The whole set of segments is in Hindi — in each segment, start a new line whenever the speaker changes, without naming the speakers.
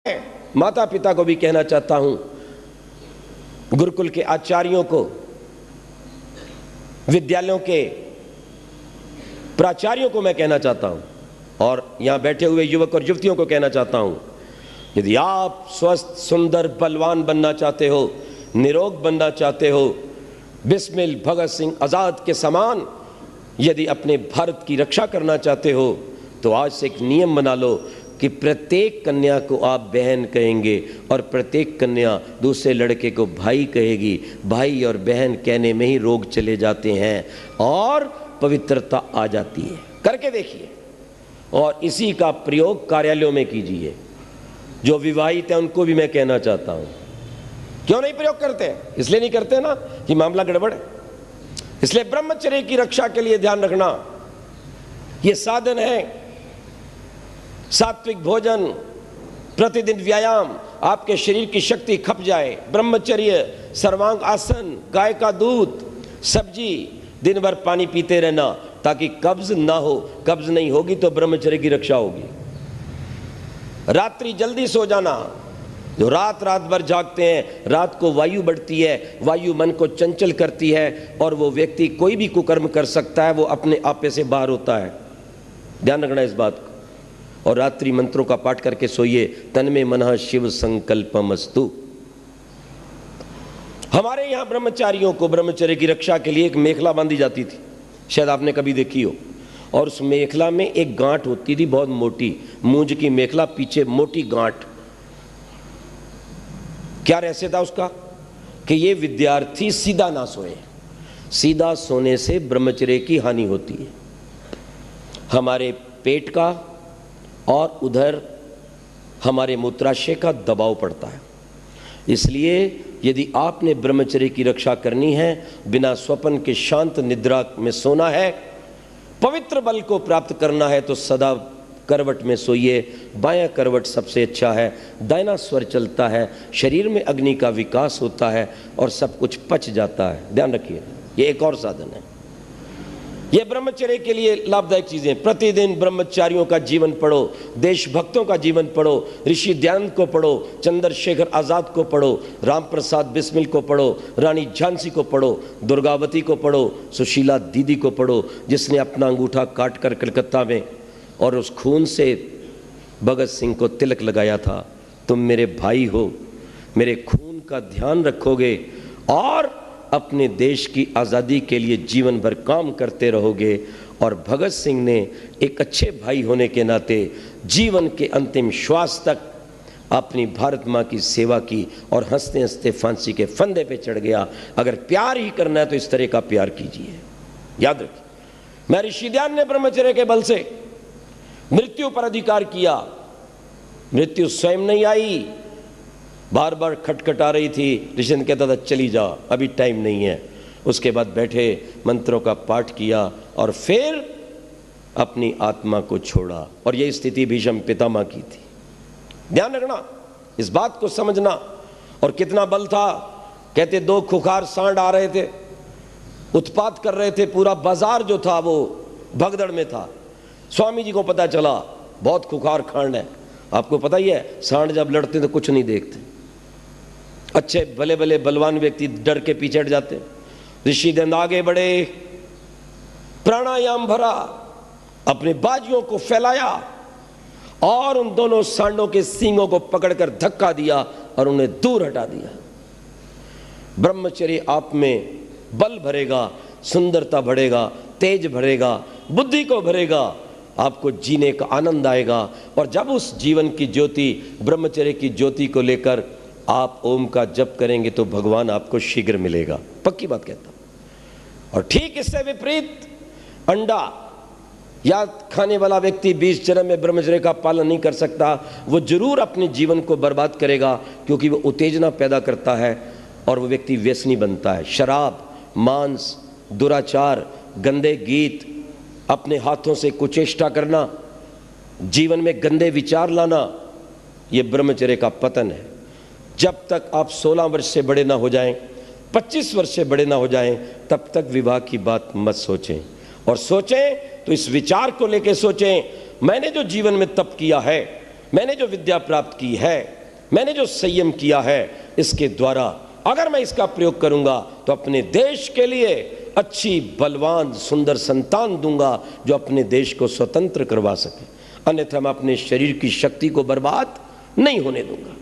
माता पिता को भी कहना चाहता हूं, गुरुकुल के आचार्यों को, विद्यालयों के प्राचार्यों को मैं कहना चाहता हूं, और यहां बैठे हुए युवक और युवतियों को कहना चाहता हूं, यदि आप स्वस्थ, सुंदर, बलवान बनना चाहते हो, निरोग बनना चाहते हो, बिस्मिल भगत सिंह आज़ाद के समान यदि अपने भारत की रक्षा करना चाहते हो, तो आज से एक नियम बना लो कि प्रत्येक कन्या को आप बहन कहेंगे और प्रत्येक कन्या दूसरे लड़के को भाई कहेगी। भाई और बहन कहने में ही रोग चले जाते हैं और पवित्रता आ जाती है। करके देखिए, और इसी का प्रयोग कार्यालयों में कीजिए। जो विवाहित हैं उनको भी मैं कहना चाहता हूं, क्यों नहीं प्रयोग करते? इसलिए नहीं करते ना कि मामला गड़बड़ है। इसलिए ब्रह्मचर्य की रक्षा के लिए ध्यान रखना, यह साधन है। सात्विक भोजन, प्रतिदिन व्यायाम, आपके शरीर की शक्ति खप जाए। ब्रह्मचर्य, सर्वांग आसन, गाय का दूध, सब्जी, दिन भर पानी पीते रहना ताकि कब्ज ना हो। कब्ज नहीं होगी तो ब्रह्मचर्य की रक्षा होगी। रात्रि जल्दी सो जाना। जो रात भर जागते हैं, रात को वायु बढ़ती है, वायु मन को चंचल करती है और वो व्यक्ति कोई भी कुकर्म कर सकता है, वो अपने आपे से बाहर होता है। ध्यान रखना इस बात को। और रात्रि मंत्रों का पाठ करके सोइए। तन्मे मनः शिव संकल्पमस्तु। हमारे यहां ब्रह्मचारियों को ब्रह्मचर्य की रक्षा के लिए एक मेखला बांधी जाती थी, शायद आपने कभी देखी हो, और उस मेखला में एक गांठ होती थी बहुत मोटी, मूंज की मेखला, पीछे मोटी गांठ। क्या रहस्य था उसका? कि ये विद्यार्थी सीधा ना सोए। सीधा सोने से ब्रह्मचर्य की हानि होती है, हमारे पेट का और उधर हमारे मूत्राशय का दबाव पड़ता है। इसलिए यदि आपने ब्रह्मचर्य की रक्षा करनी है, बिना स्वप्न के शांत निद्रा में सोना है, पवित्र बल को प्राप्त करना है, तो सदा करवट में सोइए। बायां करवट सबसे अच्छा है, दाहिना स्वर चलता है, शरीर में अग्नि का विकास होता है और सब कुछ पच जाता है। ध्यान रखिए, ये एक और साधन है। ये ब्रह्मचर्य के लिए लाभदायक चीजें। प्रतिदिन ब्रह्मचारियों का जीवन पढ़ो, देशभक्तों का जीवन पढ़ो, ऋषि दयानंद को पढ़ो, चंद्रशेखर आजाद को पढ़ो, राम प्रसाद बिस्मिल को पढ़ो, रानी झांसी को पढ़ो, दुर्गावती को पढ़ो, सुशीला दीदी को पढ़ो, जिसने अपना अंगूठा काट कर कलकत्ता में और उस खून से भगत सिंह को तिलक लगाया था। तुम मेरे भाई हो, मेरे खून का ध्यान रखोगे और अपने देश की आज़ादी के लिए जीवन भर काम करते रहोगे। और भगत सिंह ने एक अच्छे भाई होने के नाते जीवन के अंतिम श्वास तक अपनी भारत माँ की सेवा की और हंसते हंसते फांसी के फंदे पे चढ़ गया। अगर प्यार ही करना है तो इस तरह का प्यार कीजिए। याद रखिए, मैं ऋषि दयानंद ने ब्रह्मचर्य के बल से मृत्यु पर अधिकार किया। मृत्यु स्वयं नहीं आई, बार बार खटखटा रही थी। ऋषि कहता था चली जा, अभी टाइम नहीं है। उसके बाद बैठे, मंत्रों का पाठ किया और फिर अपनी आत्मा को छोड़ा। और यही स्थिति भीष्म पितामह की थी। ध्यान रखना, इस बात को समझना। और कितना बल था। कहते 2 खुखार सांड आ रहे थे, उत्पात कर रहे थे। पूरा बाजार जो था वो भगदड़ में था। स्वामी जी को पता चला बहुत खुखार खांड है। आपको पता ही है, सांड जब लड़ते तो कुछ नहीं देखते। अच्छे भले भले बलवान व्यक्ति डर के पीछे हट जाते। ऋषि दयानंद आगे बढ़े, प्राणायाम भरा, अपने बाजुओं को फैलाया और उन दोनों सांडों के सींगों को पकड़कर धक्का दिया और उन्हें दूर हटा दिया। ब्रह्मचर्य आप में बल भरेगा, सुंदरता बढ़ेगा, तेज भरेगा, बुद्धि को भरेगा, आपको जीने का आनंद आएगा। और जब उस जीवन की ज्योति, ब्रह्मचर्य की ज्योति को लेकर आप ओम का जप करेंगे तो भगवान आपको शीघ्र मिलेगा। पक्की बात कहता हूं। और ठीक इससे विपरीत, अंडा या खाने वाला व्यक्ति 20 जन्म में ब्रह्मचर्य का पालन नहीं कर सकता, वो जरूर अपने जीवन को बर्बाद करेगा, क्योंकि वो उत्तेजना पैदा करता है और वो व्यक्ति व्यसनी बनता है। शराब, मांस, दुराचार, गंदे गीत, अपने हाथों से कुचेष्टा करना, जीवन में गंदे विचार लाना, ये ब्रह्मचर्य का पतन है। जब तक आप 16 वर्ष से बड़े ना हो जाएं, 25 वर्ष से बड़े ना हो जाएं, तब तक विवाह की बात मत सोचें। और सोचें तो इस विचार को लेकर सोचें, मैंने जो जीवन में तप किया है मैंने जो विद्या प्राप्त की है, मैंने जो संयम किया है, इसके द्वारा अगर मैं इसका प्रयोग करूंगा तो अपने देश के लिए अच्छी बलवान सुंदर संतान दूंगा जो अपने देश को स्वतंत्र करवा सके, अन्यथा मैं अपने शरीर की शक्ति को बर्बाद नहीं होने दूंगा।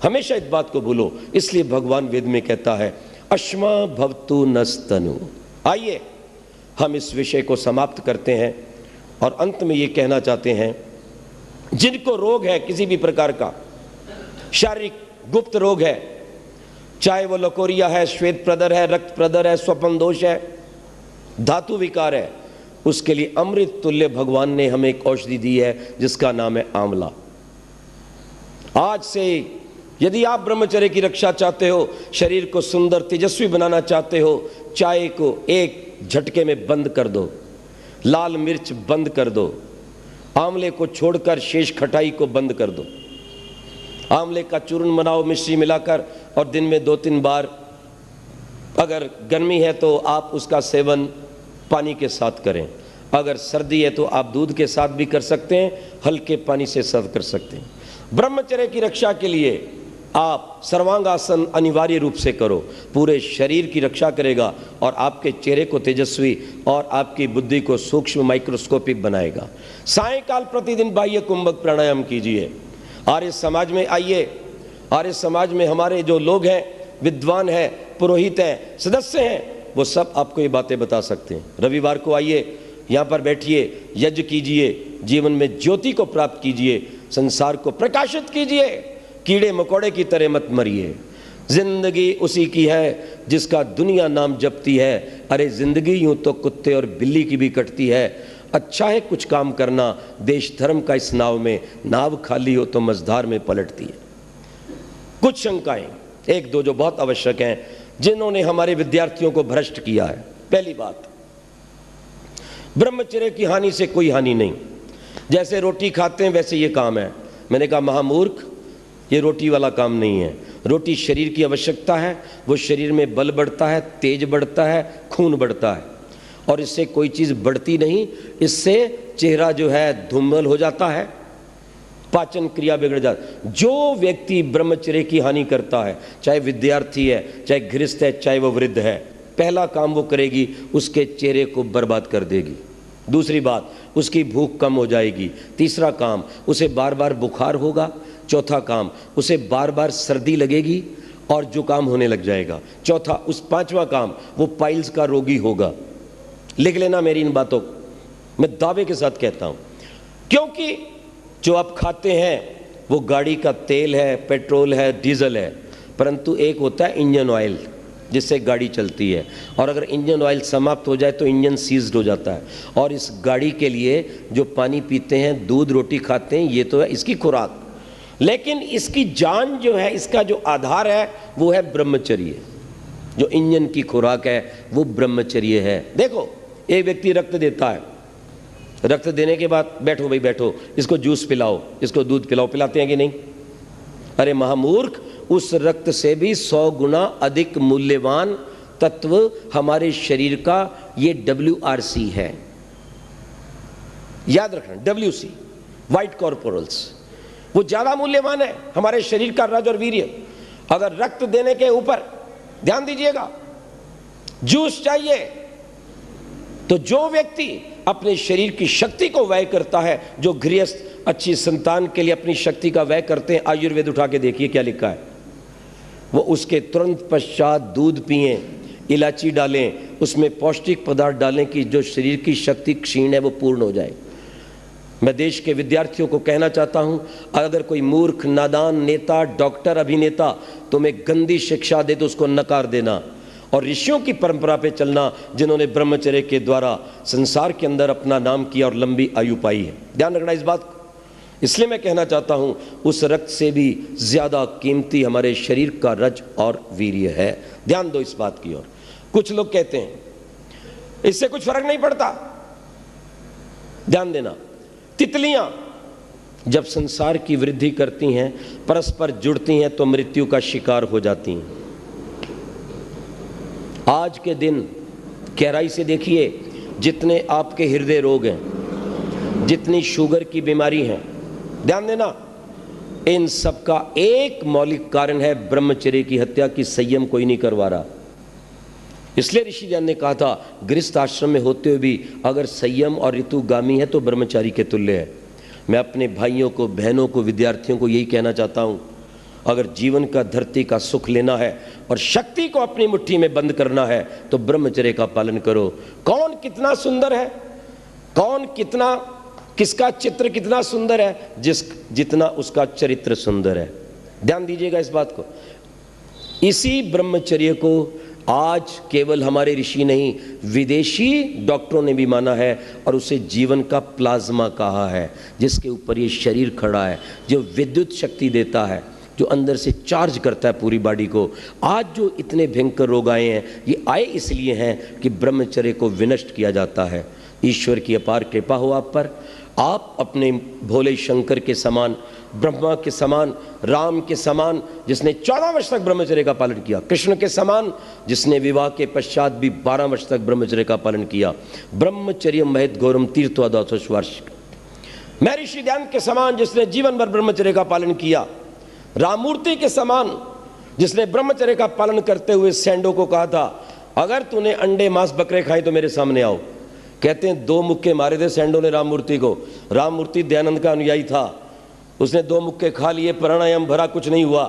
हमेशा इस बात को भूलो। इसलिए भगवान वेद में कहता है अश्मा भवतु नस्तनु। आइए हम इस विषय को समाप्त करते हैं और अंत में ये कहना चाहते हैं, जिनको रोग है किसी भी प्रकार का, शारीरिक गुप्त रोग है, चाहे वो लकोरिया है, श्वेत प्रदर है, रक्त प्रदर है, स्वपन दोष है, धातु विकार है, उसके लिए अमृत तुल्य भगवान ने हमें एक औषधि दी है जिसका नाम है आंवला। आज से यदि आप ब्रह्मचर्य की रक्षा चाहते हो, शरीर को सुंदर तेजस्वी बनाना चाहते हो, चाय को एक झटके में बंद कर दो, लाल मिर्च बंद कर दो, आंवले को छोड़कर शेष खटाई को बंद कर दो, आंवले का चूर्ण बनाओ मिश्री मिलाकर और दिन में 2-3 बार, अगर गर्मी है तो आप उसका सेवन पानी के साथ करें, अगर सर्दी है तो आप दूध के साथ भी कर सकते हैं, हल्के पानी से सर्व कर सकते हैं। ब्रह्मचर्य की रक्षा के लिए आप सर्वांगासन अनिवार्य रूप से करो, पूरे शरीर की रक्षा करेगा और आपके चेहरे को तेजस्वी और आपकी बुद्धि को सूक्ष्म माइक्रोस्कोपिक बनाएगा। सायंकाल प्रतिदिन बाह्य कुंभक प्राणायाम कीजिए। आर्य समाज में आइए, आर्य समाज में हमारे जो लोग हैं, विद्वान हैं, पुरोहित हैं, सदस्य हैं, वो सब आपको ये बातें बता सकते हैं। रविवार को आइए, यहाँ पर बैठिए, यज्ञ कीजिए, जीवन में ज्योति को प्राप्त कीजिए, संसार को प्रकाशित कीजिए, कीड़े मकोड़े की तरह मत मरिए। जिंदगी उसी की है जिसका दुनिया नाम जपती है। अरे जिंदगी यूं तो कुत्ते और बिल्ली की भी कटती है, अच्छा है कुछ काम करना, देश धर्म का इस नाव में, नाव खाली हो तो मझधार में पलटती है। कुछ शंकाएं, एक दो जो बहुत आवश्यक हैं, जिन्होंने हमारे विद्यार्थियों को भ्रष्ट किया है। पहली बात, ब्रह्मचर्य की हानि से कोई हानि नहीं, जैसे रोटी खाते हैं वैसे ये काम है। मैंने कहा महामूर्ख, ये रोटी वाला काम नहीं है। रोटी शरीर की आवश्यकता है, वो शरीर में बल बढ़ता है, तेज बढ़ता है, खून बढ़ता है, और इससे कोई चीज़ बढ़ती नहीं। इससे चेहरा जो है धूमल हो जाता है, पाचन क्रिया बिगड़ जाती। जो व्यक्ति ब्रह्मचर्य की हानि करता है, चाहे विद्यार्थी है, चाहे गृहस्थ है, चाहे वो वृद्ध है, पहला काम वो करेगी, उसके चेहरे को बर्बाद कर देगी। दूसरी बात, उसकी भूख कम हो जाएगी। तीसरा काम, उसे बार बार बुखार होगा। चौथा काम, उसे बार बार सर्दी लगेगी और जुकाम होने लग जाएगा। पांचवा काम, वो पाइल्स का रोगी होगा। लिख लेना मेरी इन बातों को, मैं दावे के साथ कहता हूं, क्योंकि जो आप खाते हैं वो गाड़ी का तेल है, पेट्रोल है, डीजल है, परंतु एक होता है इंजन ऑयल जिससे गाड़ी चलती है, और अगर इंजन ऑयल समाप्त हो जाए तो इंजन सीज्ड हो जाता है। और इस गाड़ी के लिए जो पानी पीते हैं, दूध रोटी खाते हैं, ये तो है इसकी खुराक, लेकिन इसकी जान जो है, इसका जो आधार है वो है ब्रह्मचर्य। जो इंजन की खुराक है वो ब्रह्मचर्य है। देखो, एक व्यक्ति रक्त देता है, रक्त देने के बाद बैठो भाई बैठो, इसको जूस पिलाओ, इसको दूध पिलाओ, पिलाते हैं कि नहीं? अरे महामूर्ख, उस रक्त से भी 100 गुना अधिक मूल्यवान तत्व हमारे शरीर का ये WRC है। याद रखना, WC, व्हाइट कॉर्पोरल्स, वो ज्यादा मूल्यवान है हमारे शरीर का रज और वीर्य। अगर रक्त देने के ऊपर ध्यान दीजिएगा, जूस चाहिए, तो जो व्यक्ति अपने शरीर की शक्ति को व्यय करता है, जो गृहस्थ अच्छी संतान के लिए अपनी शक्ति का व्यय करते हैं, आयुर्वेद उठा के देखिए क्या लिखा है, वो उसके तुरंत पश्चात दूध पिएं, इलायची डालें, उसमें पौष्टिक पदार्थ डालें कि जो शरीर की शक्ति क्षीण है वो पूर्ण हो जाए। मैं देश के विद्यार्थियों को कहना चाहता हूं, अगर कोई मूर्ख, नादान नेता, डॉक्टर, अभिनेता तुम्हें गंदी शिक्षा दे तो उसको नकार देना, और ऋषियों की परंपरा पे चलना जिन्होंने ब्रह्मचर्य के द्वारा संसार के अंदर अपना नाम किया और लंबी आयु पाई है। ध्यान रखना इस बात को। इसलिए मैं कहना चाहता हूं, उस रक्त से भी ज्यादा कीमती हमारे शरीर का रज और वीर्य है। ध्यान दो इस बात की ओर। कुछ लोग कहते हैं इससे कुछ फर्क नहीं पड़ता। ध्यान देना, तितलियां जब संसार की वृद्धि करती हैं, परस्पर जुड़ती हैं, तो मृत्यु का शिकार हो जाती हैं। आज के दिन गहराई से देखिए, जितने आपके हृदय रोग हैं, जितनी शुगर की बीमारी है, ध्यान देना, इन सब का एक मौलिक कारण है ब्रह्मचर्य की हत्या की संयम कोई नहीं करवा रहा। इसलिए ऋषि ध्यान ने कहा था गृहस्थ आश्रम में होते हुए भी अगर संयम और ऋतुगामी है तो ब्रह्मचारी के तुल्य है। मैं अपने भाइयों को, बहनों को, विद्यार्थियों को यही कहना चाहता हूँ, अगर जीवन का, धरती का सुख लेना है और शक्ति को अपनी मुट्ठी में बंद करना है तो ब्रह्मचर्य का पालन करो। कौन कितना सुंदर है, कौन कितना, किसका चित्र कितना सुंदर है, जितना उसका चरित्र सुंदर है। ध्यान दीजिएगा इस बात को। इसी ब्रह्मचर्य को आज केवल हमारे ऋषि नहीं, विदेशी डॉक्टरों ने भी माना है और उसे जीवन का प्लाज्मा कहा है, जिसके ऊपर ये शरीर खड़ा है, जो विद्युत शक्ति देता है, जो अंदर से चार्ज करता है पूरी बॉडी को। आज जो इतने भयंकर रोग आए हैं, ये आए इसलिए हैं कि ब्रह्मचर्य को विनष्ट किया जाता है। ईश्वर की अपार कृपा हो आप पर। आप अपने भोले शंकर के समान, ब्रह्मा के समान, राम के समान जिसने 14 वर्ष तक ब्रह्मचर्य का पालन किया, कृष्ण के समान जिसने विवाह के पश्चात भी 12 वर्ष तक ब्रह्मचर्य का पालन किया, ब्रह्मचर्य महत घोरम तीर्थवा 200 वर्ष, मैं ऋषि ध्यान के समान जिसने जीवन भर ब्रह्मचर्य का पालन किया, राममूर्ति के समान जिसने ब्रह्मचर्य का पालन करते हुए सैंडो को कहा था अगर तूने अंडे मांस बकरे खाए तो मेरे सामने आओ। कहते हैं 2 मुक्के मारे थे सैंडो ने राममूर्ति को। राममूर्ति दयानंद का अनुयायी था, उसने 2 मुक्के खा लिए, प्राणायाम भरा, कुछ नहीं हुआ।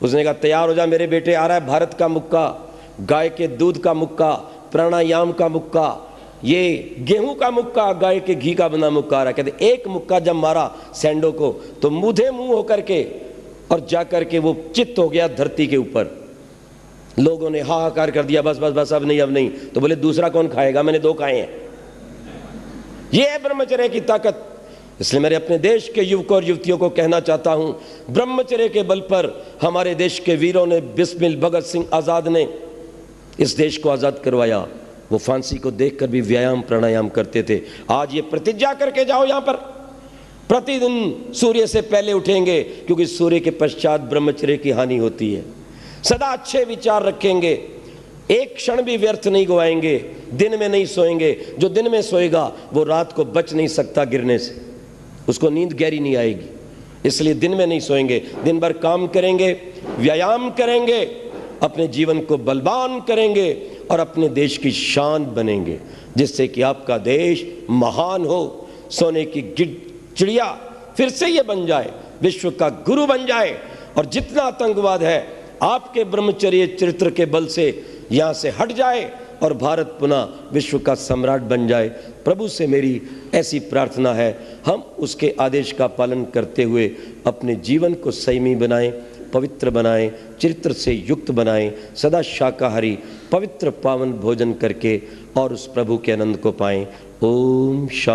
उसने कहा तैयार हो जा मेरे बेटे, आ रहा है भारत का मुक्का, गाय के दूध का मुक्का, प्राणायाम का मुक्का, ये गेहूं का मुक्का, गाय के घी का बना मुक्का आ रहा है। कहते एक मुक्का जब मारा सैंडो को तो मुँहे मुंह होकर के और जाकर के वो चित्त हो गया धरती के ऊपर। लोगों ने हाहाकार कर दिया, बस बस बस अब नहीं अब नहीं। तो बोले दूसरा कौन खाएगा, मैंने 2 खाए हैं। ये है ब्रह्मचर्य की ताकत। इसलिए मेरे अपने देश के युवकों और युवतियों को कहना चाहता हूं, ब्रह्मचर्य के बल पर हमारे देश के वीरों ने, बिस्मिल भगत सिंह आजाद ने इस देश को आजाद करवाया। वो फांसी को देखकर भी व्यायाम प्राणायाम करते थे। आज ये प्रतिज्ञा करके जाओ, यहां पर प्रतिदिन सूर्य से पहले उठेंगे, क्योंकि सूर्य के पश्चात ब्रह्मचर्य की हानि होती है। सदा अच्छे विचार रखेंगे, एक क्षण भी व्यर्थ नहीं गवाएंगे, दिन में नहीं सोएंगे। जो दिन में सोएगा वो रात को बच नहीं सकता गिरने से, उसको नींद गहरी नहीं आएगी। इसलिए दिन में नहीं सोएंगे, दिन भर काम करेंगे, व्यायाम करेंगे, अपने जीवन को बलवान करेंगे और अपने देश की शान बनेंगे, जिससे कि आपका देश महान हो, सोने की चिड़िया फिर से ये बन जाए, विश्व का गुरु बन जाए। और जितना आतंकवाद है आपके ब्रह्मचर्य चरित्र के बल से यहाँ से हट जाए और भारत पुनः विश्व का सम्राट बन जाए। प्रभु से मेरी ऐसी प्रार्थना है, हम उसके आदेश का पालन करते हुए अपने जीवन को संयमी बनाएं, पवित्र बनाएं, चरित्र से युक्त बनाएं, सदा शाकाहारी पवित्र पावन भोजन करके और उस प्रभु के आनंद को पाएं। ओम शांति।